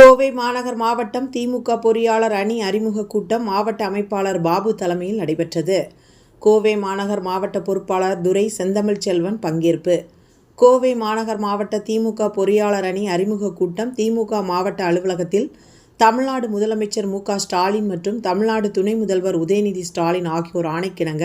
கோவை மாநகர் மாவட்டம் திமுக பொறியாளர் அணி அறிமுக கூட்டம் மாவட்ட அமைப்பாளர் பாபு தலைமையில் நடைபெற்றது. கோவை மாநகர் மாவட்ட பொறுப்பாளர் துரை செந்தமிழ் செல்வன் பங்கேற்பு. கோவை மாநகர் மாவட்ட திமுக பொறியாளர் அணி அறிமுக கூட்டம் திமுக மாவட்ட அலுவலகத்தில் தமிழ்நாடு முதலமைச்சர் மு.க.ஸ்டாலின் மற்றும் தமிழ்நாடு துணை முதல்வர் உதயநிதி ஸ்டாலின் ஆகியோர் ஆணைக்கிணங்க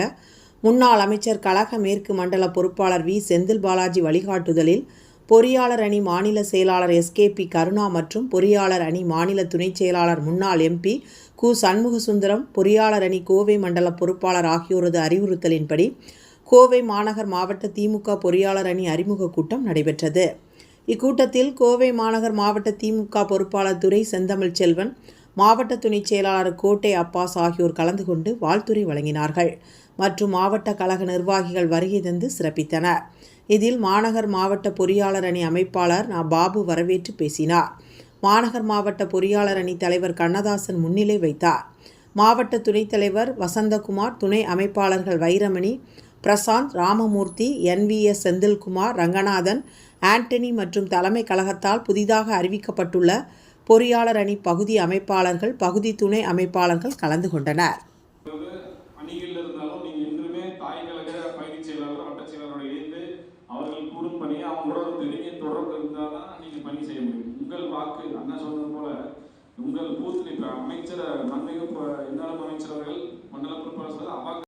முன்னாள் அமைச்சர் கழக மேற்கு மண்டல பொறுப்பாளர் வி. செந்தில் பாலாஜி வழிகாட்டுதலில் பொறியாளர் அணி மாநில செயலாளர் எஸ்.கே.பி. கருணா மற்றும் பொறியாளர் அணி மாநில துணைச் செயலாளர் முன்னாள் எம்பி கு. சண்முகசுந்தரம், பொறியாளர் அணி கோவை மண்டல பொறுப்பாளர் ஆகியோரது அறிவுறுத்தலின்படி கோவை மாநகர் மாவட்ட திமுக பொறியாளர் அணி அறிமுக கூட்டம் நடைபெற்றது. இக்கூட்டத்தில் கோவை மாநகர் மாவட்ட திமுக பொறுப்பாளர் துரை செந்தமிழ் செல்வன், மாவட்ட துணைச் செயலாளர் கோட்டை அப்பாஸ் ஆகியோர் கலந்து கொண்டு வாழ்த்துரை வழங்கினார்கள் மற்றும் மாவட்ட கழக நிர்வாகிகள் வருகை தந்து சிறப்பித்தனர். இதில் மாநகர் மாவட்ட பொறியாளர் அணி அமைப்பாளர் பாபு வரவேற்று பேசினார். மாநகர் மாவட்ட பொறியாளர் அணி தலைவர் கண்ணதாசன் முன்னிலை வைத்தார். மாவட்ட துணைத் தலைவர் வசந்தகுமார், துணை அமைப்பாளர்கள் வைரமணி, பிரசாந்த், ராமமூர்த்தி, என்.வி.எஸ். செந்தில்குமார், ரங்கநாதன், ஆண்டனி மற்றும் தலைமை கழகத்தால் புதிதாக அறிவிக்கப்பட்டுள்ள பொறியாளர் அணி பகுதி அமைப்பாளர்கள், பகுதி துணை அமைப்பாளர்கள் கலந்து கொண்டனர். அவர்கள் கூறும் பணி அவங்களோட ஒரு நெருங்கிய தொடர்பு இருந்தால் தான் நீங்கள் பணி செய்ய முடியும். உங்கள் வாக்கு அண்ணா சொன்னது போல உங்கள் பூத்தில் இப்போ அமைச்சர் மண்மிகு என்னாலும் அமைச்சர் அவர்கள் மண்டல பொறுப்பாளர்